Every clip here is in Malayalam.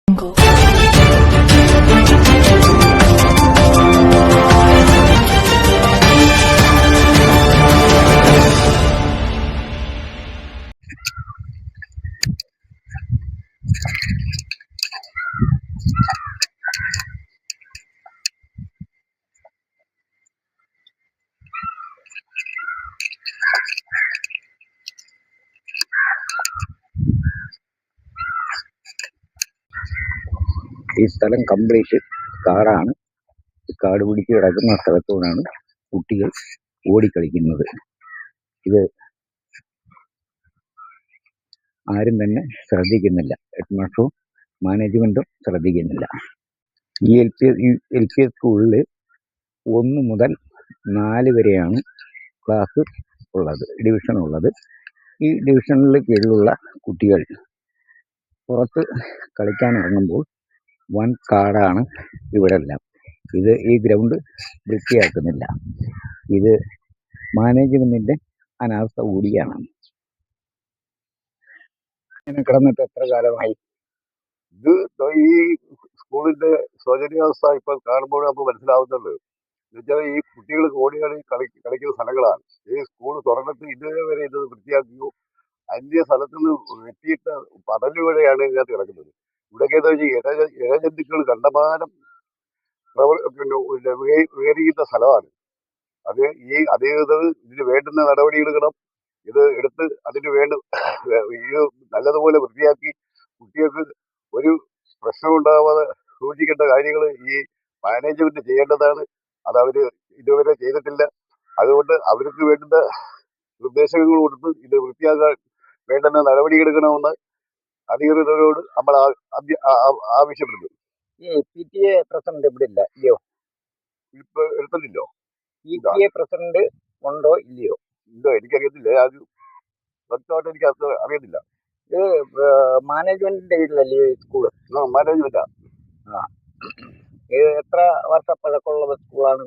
ഈ സ്ഥലം കംപ്ലീറ്റ് കാടാണ്. കാട് പിടിച്ച് കിടക്കുന്ന സ്ഥലത്തോടാണ് കുട്ടികൾ ഓടിക്കളിക്കുന്നത്. ഇത് ആരും തന്നെ ശ്രദ്ധിക്കുന്നില്ല. ഹെഡ്മാസ്റ്ററും മാനേജ്മെന്റും ശ്രദ്ധിക്കുന്നില്ല. ഈ എൽ പി സ്കൂളിൽ 1 മുതൽ 4 വരെയാണ് ക്ലാസ് ഉള്ളത്, ഡിവിഷൻ ഉള്ളത്. ഈ ഡിവിഷനിൽ കീഴിലുള്ള കുട്ടികൾ പുറത്ത് കളിക്കാൻ ഇറങ്ങുമ്പോൾ വൻ കാടാണ് ഇവിടെല്ലാം. ഈ ഗ്രൗണ്ട് വൃത്തിയാക്കുന്നില്ല. ഇത് മാനേജ്മെന്റിന്റെ അനാസ്ഥ കൂടിയാണ്. ഇങ്ങനെ കിടന്നിട്ട് എത്ര കാലമായി? ഇത് ഈ സ്കൂളിന്റെ ശോചനീയാവസ്ഥ ഇപ്പൊ കാണുമ്പോൾ നമുക്ക് മനസ്സിലാവുന്നുണ്ട്. എന്നുവെച്ചാൽ ഈ കുട്ടികൾ ഓടി കളിക്കുന്ന സ്ഥലങ്ങളാണ്. ഈ സ്കൂൾ തുറന്നിട്ട് ഇതുവരെ വരെ ഇത് വൃത്തിയാക്കിയോ അന്യ സ്ഥലത്ത് നിന്ന് വെട്ടിയിട്ട പടലുവരെയാണ് ഇതിനകത്ത് കിടക്കുന്നത്. ഇവിടെയൊക്കെ എന്താ വെച്ചാൽ ഇഴജന്തുക്കൾ കണ്ടമാനം വേറിയുന്ന സ്ഥലമാണ്. ഇതിന് വേണ്ടുന്ന നടപടി എടുക്കണം. ഇത് എടുത്ത് അതിന് ഇത് നല്ലതുപോലെ വൃത്തിയാക്കി കുട്ടികൾക്ക് ഒരു പ്രശ്നം ഉണ്ടാവാതെ സൂക്ഷിക്കേണ്ട കാര്യങ്ങൾ ഈ മാനേജ്മെന്റ് ചെയ്യേണ്ടതാണ്. അത് അവര് ഇതുവരെ ചെയ്തിട്ടില്ല. അതുകൊണ്ട് അവർക്ക് വേണ്ടുന്ന നിർദ്ദേശങ്ങൾ കൊടുത്ത് ഇത് വൃത്തിയാക്കാൻ വേണ്ടുന്ന നടപടി എടുക്കണമെന്ന് അധികൃതരോട് നമ്മൾ ആവശ്യപ്പെടുന്നു. ഈ PTA പ്രസിഡന്റ് ഇവിടെ ഇല്ല, ഇല്ലയോ? ഇപ്പൊ എടുത്തിട്ടില്ലോ? PTA പ്രസിഡന്റ് ഉണ്ടോ ഇല്ലയോ? ഇല്ലോ, എനിക്കറിയത്തില്ല. അത് വ്യക്തമായിട്ട് എനിക്ക് അത് അറിയത്തില്ല. ഇത് മാനേജ്മെന്റിന്റെ കീഴിലല്ലേ സ്കൂള്? മാനേജ്മെന്റാ. ഇത് എത്ര വർഷ പഴക്കമുള്ള സ്കൂളാണ്?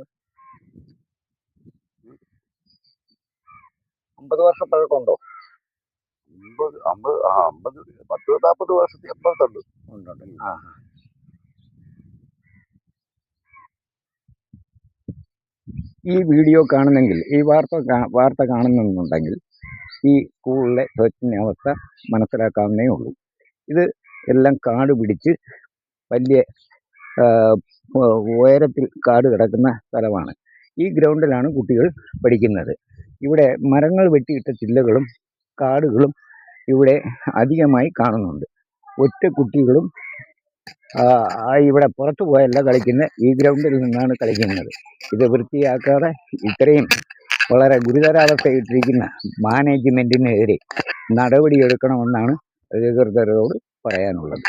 50 വർഷ പഴക്കമുണ്ടോ? 40 വർഷത്തിൽ അപ്പുറത്തുണ്ട്. ഈ വീഡിയോ കാണുന്നെങ്കിൽ, ഈ വാർത്ത കാണുന്നുണ്ടെങ്കിൽ ഈ സ്കൂളിലെ ശോചനീയാവസ്ഥ മനസ്സിലാക്കാവുന്നേ ഉള്ളൂ. ഇത് എല്ലാം കാട് പിടിച്ച് വലിയ ഉയരത്തിൽ കാട് കിടക്കുന്ന സ്ഥലമാണ്. ഈ ഗ്രൗണ്ടിലാണ് കുട്ടികൾ പഠിക്കുന്നത്. ഇവിടെ മരങ്ങൾ വെട്ടിയിട്ട ചില്ലകളും കാടുകളും ഇവിടെ അധികമായി കാണുന്നുണ്ട്. ഒറ്റ കുട്ടികളും ഇവിടെ പുറത്തു പോയല്ല കളിക്കുന്നത്, ഈ ഗ്രൗണ്ടിൽ നിന്നാണ് കളിക്കുന്നത്. ഇത് വൃത്തിയാക്കാതെ ഇത്രയും വളരെ ഗുരുതരാവസ്ഥയിട്ടിരിക്കുന്ന മാനേജ്മെന്റിനെതിരെ നടപടിയെടുക്കണമെന്നാണ് അധികൃതരോട് പറയാനുള്ളത്.